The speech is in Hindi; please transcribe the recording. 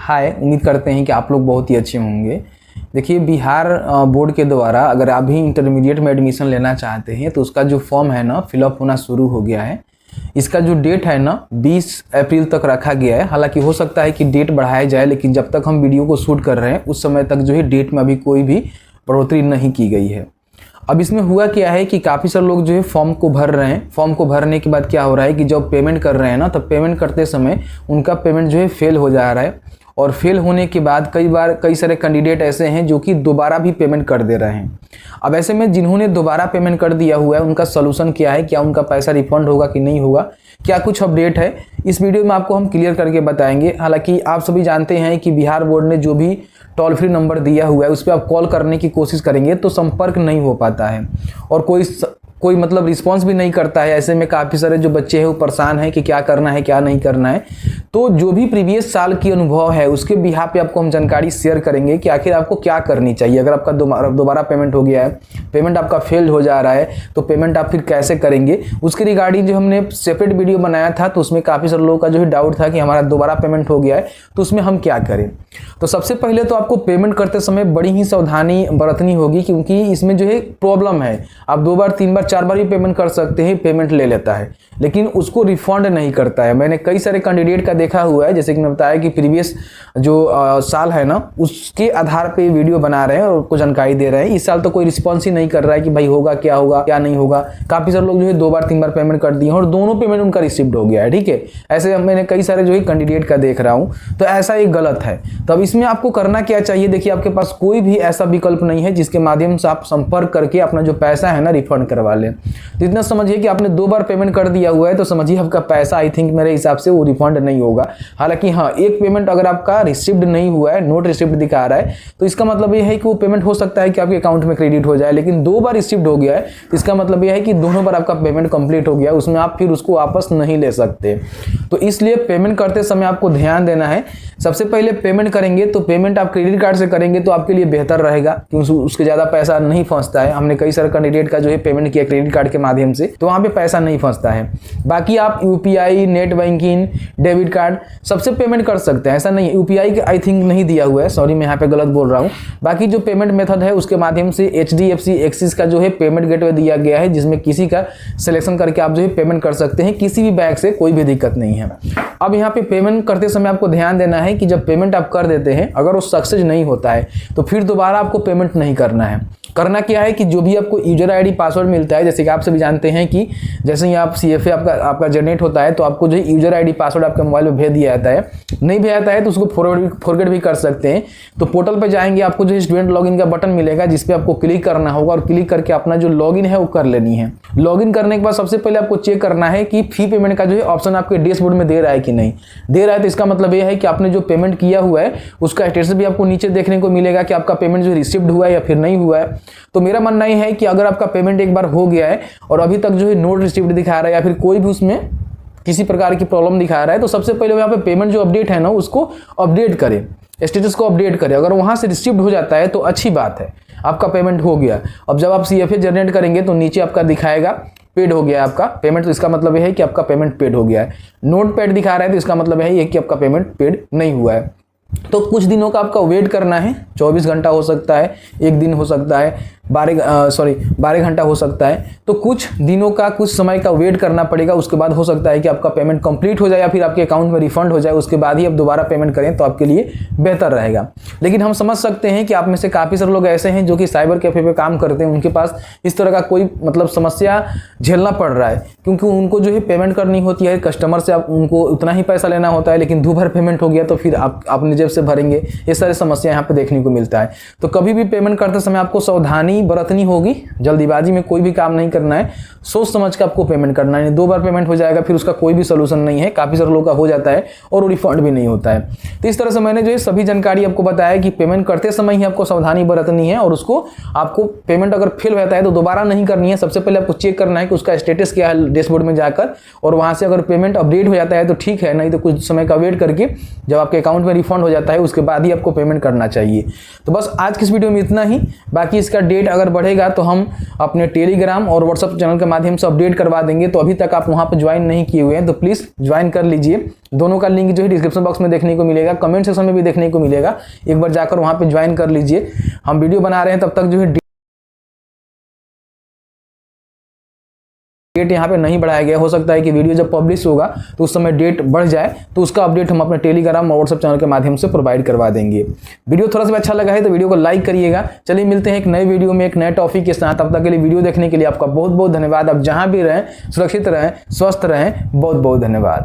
हाय, उम्मीद करते हैं कि आप लोग बहुत ही अच्छे होंगे। देखिए, बिहार बोर्ड के द्वारा अगर आप भी इंटरमीडिएट में एडमिशन लेना चाहते हैं तो उसका जो फॉर्म है ना फिलअप होना शुरू हो गया है। इसका जो डेट है ना 20 अप्रैल तक रखा गया है। हालांकि हो सकता है कि डेट बढ़ाया जाए, लेकिन जब तक हम वीडियो को शूट कर रहे हैं उस समय तक जो है डेट में अभी कोई भी बढ़ोतरी नहीं की गई है। अब इसमें हुआ क्या है कि काफ़ी सारे लोग जो है फॉर्म को भर रहे हैं। फॉर्म को भरने के बाद क्या हो रहा है कि जब पेमेंट कर रहे हैं ना, तब पेमेंट करते समय उनका पेमेंट जो है फेल हो जा रहा है। और फेल होने के बाद कई सारे कैंडिडेट ऐसे हैं जो कि दोबारा भी पेमेंट कर दे रहे हैं। अब ऐसे में जिन्होंने दोबारा पेमेंट कर दिया हुआ है उनका सलूशन क्या है, क्या उनका पैसा रिफंड होगा कि नहीं होगा, क्या कुछ अपडेट है, इस वीडियो में आपको हम क्लियर करके बताएंगे। हालांकि आप सभी जानते हैं कि बिहार बोर्ड ने जो भी टोल फ्री नंबर दिया हुआ है उस पर आप कॉल करने की कोशिश करेंगे तो संपर्क नहीं हो पाता है और कोई मतलब रिस्पांस भी नहीं करता है। ऐसे में काफ़ी सारे जो बच्चे हैं वो परेशान हैं कि क्या करना है क्या नहीं करना है। तो जो भी प्रीवियस साल की अनुभव है उसके बिहाफ पे आपको हम जानकारी शेयर करेंगे कि आखिर आपको क्या करनी चाहिए। अगर आपका दोबारा पेमेंट हो गया है, पेमेंट आपका फेल हो जा रहा है, तो पेमेंट आप फिर कैसे करेंगे, उसके रिगार्डिंग जो हमने सेपरेट वीडियो बनाया था तो उसमें काफ़ी सारे लोगों का जो है डाउट था कि हमारा दोबारा पेमेंट हो गया है तो उसमें हम क्या करें। तो सबसे पहले तो आपको पेमेंट करते समय बड़ी ही सावधानी बरतनी होगी, क्योंकि इसमें जो है प्रॉब्लम है। आप 2 बार 3 बार 4 बार भी पेमेंट कर सकते हैं, पेमेंट ले लेता है लेकिन उसको रिफंड नहीं करता है। मैंने कई सारे कैंडिडेट का देखा हुआ है, जैसे कि मैं बताया कि प्रीवियस जो साल है ना उसके आधार पे वीडियो बना रहे हैं और आपको जानकारी दे रहे हैं। इस साल तो कोई रिस्पॉन्स ही नहीं कर रहा है कि भाई होगा क्या नहीं होगा। काफ़ी सारे लोग जो है 2 बार 3 बार पेमेंट कर दिए और दोनों पेमेंट उनका रिसीव्ड हो गया है। ठीक है, ऐसे मैंने कई सारे जो है कैंडिडेट का देख रहा हूँ, तो ऐसा एक गलत है। तो अब इसमें आपको करना क्या चाहिए, देखिए आपके पास कोई भी ऐसा विकल्प नहीं है जिसके माध्यम से आप संपर्क करके अपना जो पैसा है ना रिफंड करवा लें। तो इतना समझिए कि आपने 2 बार पेमेंट कर दिया हुआ है तो समझिए आपका पैसा आई थिंक मेरे हिसाब से वो रिफंड नहीं होगा। हालांकि हाँ, एक पेमेंट अगर आपका रिसीव्ड नहीं हुआ है, नोट रिसीव्ड दिखा रहा है, तो इसका मतलब ये है कि वो पेमेंट हो सकता है कि आपके अकाउंट में क्रेडिट हो जाए। लेकिन 2 बार रिसीव्ड हो गया है तो इसका मतलब यह है कि दोनों बार आपका पेमेंट कंप्लीट हो गया है, उसमें आप फिर उसको वापस नहीं ले सकते। तो इसलिए पेमेंट करते समय आपको ध्यान देना है। सबसे पहले पेमेंट करेंगे तो पेमेंट आप क्रेडिट कार्ड से करेंगे तो आपके लिए बेहतर रहेगा, क्योंकि उसके ज़्यादा पैसा नहीं फंसता है। हमने कई सारे कैंडिडेट का जो है पेमेंट किया क्रेडिट कार्ड के माध्यम से, तो वहाँ पे पैसा नहीं फंसता है। बाकी आप UPI, net banking, debit card सबसे पेमेंट कर सकते हैं। ऐसा नहीं है, यूपीआई के आई थिंक नहीं दिया हुआ है, सॉरी मैं यहाँ पे गलत बोल रहा हूँ। बाकी जो पेमेंट मेथड है उसके माध्यम से HDFC एक्सिस का जो है पेमेंट गेटवे दिया गया है, जिसमें किसी का सिलेक्शन करके आप जो है पेमेंट कर सकते हैं, किसी भी बैंक से, कोई भी दिक्कत नहीं है। अब यहाँ पे पेमेंट करते समय आपको ध्यान देना है कि जब पेमेंट आप कर देते हैं अगर वो सक्सेस नहीं होता है तो फिर दोबारा आपको पेमेंट नहीं करना है। करना क्या है कि जो भी आपको यूजर आईडी पासवर्ड मिलता है, जैसे कि आप सभी जानते हैं कि जैसे ही आप CFA आपका जनरेट होता है तो आपको जो है यूजर आईडी पासवर्ड आपके मोबाइल में भेज दिया जाता है। नहीं भेजा जाता है तो उसको फॉरवर्ड भी कर सकते हैं। तो पोर्टल पे जाएंगे, आपको जो है स्टूडेंट लॉगिन का बटन मिलेगा जिस पे आपको क्लिक करना होगा और क्लिक करके अपना जो लॉगिन है वो कर लेनी है। लॉगिन करने के बाद सबसे पहले आपको चेक करना है कि फी पेमेंट का जो है ऑप्शन आपके डैशबोर्ड में दे रहा है कि नहीं दे रहा है। तो इसका मतलब ये है कि आपने जो पेमेंट किया हुआ है उसका स्टेटस भी आपको नीचे देखने को मिलेगा कि आपका पेमेंट जो रिसीव्ड हुआ है या फिर नहीं हुआ है। तो मेरा मानना यह है कि अगर आपका पेमेंट एक बार हो गया है और अभी तक जो है नोट रिसीव्ड दिखा रहा है या फिर कोई भी उसमें किसी प्रकार की प्रॉब्लम दिखा रहा है, तो सबसे पहले यहाँ पे पेमेंट जो अपडेट है ना उसको अपडेट करें, स्टेटस को अपडेट करें। अगर वहाँ से रिसीव्ड हो जाता है तो अच्छी बात है, आपका पेमेंट हो गया। अब जब आप CFA जनरेट करेंगे तो नीचे आपका दिखाएगा पेड हो गया है आपका पेमेंट, तो इसका मतलब यह है कि आपका पेमेंट पेड हो गया है। नोट पेड दिखा रहा है तो इसका मतलब है कि आपका पेमेंट पेड नहीं हुआ है। तो कुछ दिनों का आपका वेट करना है, 24 घंटा हो सकता है, 1 दिन हो सकता है, 12 घंटा हो सकता है। तो कुछ दिनों का, कुछ समय का वेट करना पड़ेगा। उसके बाद हो सकता है कि आपका पेमेंट कंप्लीट हो जाए या फिर आपके अकाउंट में रिफंड हो जाए। उसके बाद ही आप दोबारा पेमेंट करें तो आपके लिए बेहतर रहेगा। लेकिन हम समझ सकते हैं कि आप में से काफ़ी सारे लोग ऐसे हैं जो कि साइबर कैफे पे काम करते हैं, उनके पास इस तरह का कोई मतलब समस्या झेलना पड़ रहा है, क्योंकि उनको जो है पेमेंट करनी होती है कस्टमर से, आप उनको उतना ही पैसा लेना होता है, लेकिन 2 बार पेमेंट हो गया तो फिर आप अपने जेब से भरेंगे। ये सारी समस्या यहाँ पे देखने को मिलता है। तो कभी भी पेमेंट करते समय आपको सावधानी बरतनी होगी, जल्दीबाजी में कोई भी काम नहीं करना है, सोच समझ के आपको पेमेंट करना है। 2 बार पेमेंट हो जाएगा फिर उसका कोई भी सोल्यूशन नहीं है, काफ़ी सारे लोगों का हो जाता है और वो रिफंड भी नहीं होता है। तो इस तरह से मैंने जो है सभी जानकारी आपको बताया कि पेमेंट करते समय ही आपको सावधानी बरतनी है और उसको आपको पेमेंट अगर फेल हो जाता है तो दोबारा नहीं करनी है। सबसे पहले आपको चेक करना है कि उसका स्टेटस क्या है डैशबोर्ड में जाकर, और वहाँ से अगर पेमेंट अपडेट हो जाता है तो ठीक है, नहीं तो कुछ समय का वेट करके जब आपके अकाउंट में रिफंड हो जाता है उसके बाद ही आपको पेमेंट करना चाहिए। तो बस आज की इस वीडियो में इतना ही। बाकी इसका डेट डेट अगर बढ़ेगा तो हम अपने टेलीग्राम और व्हाट्सअप चैनल के माध्यम से अपडेट करवा देंगे। तो अभी तक आप वहाँ पर ज्वाइन नहीं किए हुए हैं तो प्लीज़ ज्वाइन कर लीजिए। दोनों का लिंक जो है डिस्क्रिप्शन बॉक्स में देखने को मिलेगा, कमेंट सेक्शन में भी देखने को मिलेगा। एक बार जाकर वहाँ पर ज्वाइन कर लीजिए। हम वीडियो बना रहे हैं तब तक जो है डेट यहाँ पे नहीं बढ़ाया गया। हो सकता है कि वीडियो जब पब्लिश होगा तो उस समय डेट बढ़ जाए, तो उसका अपडेट हम अपने टेलीग्राम और व्हाट्सएप चैनल के माध्यम से प्रोवाइड करवा देंगे। वीडियो थोड़ा सा अच्छा लगा है तो वीडियो को लाइक करिएगा। चलिए मिलते हैं एक नए वीडियो में एक नए टॉपिक के साथ। तब तक के लिए वीडियो देखने के लिए आपका बहुत बहुत धन्यवाद। आप जहाँ भी रहें सुरक्षित रहें, स्वस्थ रहें। बहुत बहुत धन्यवाद।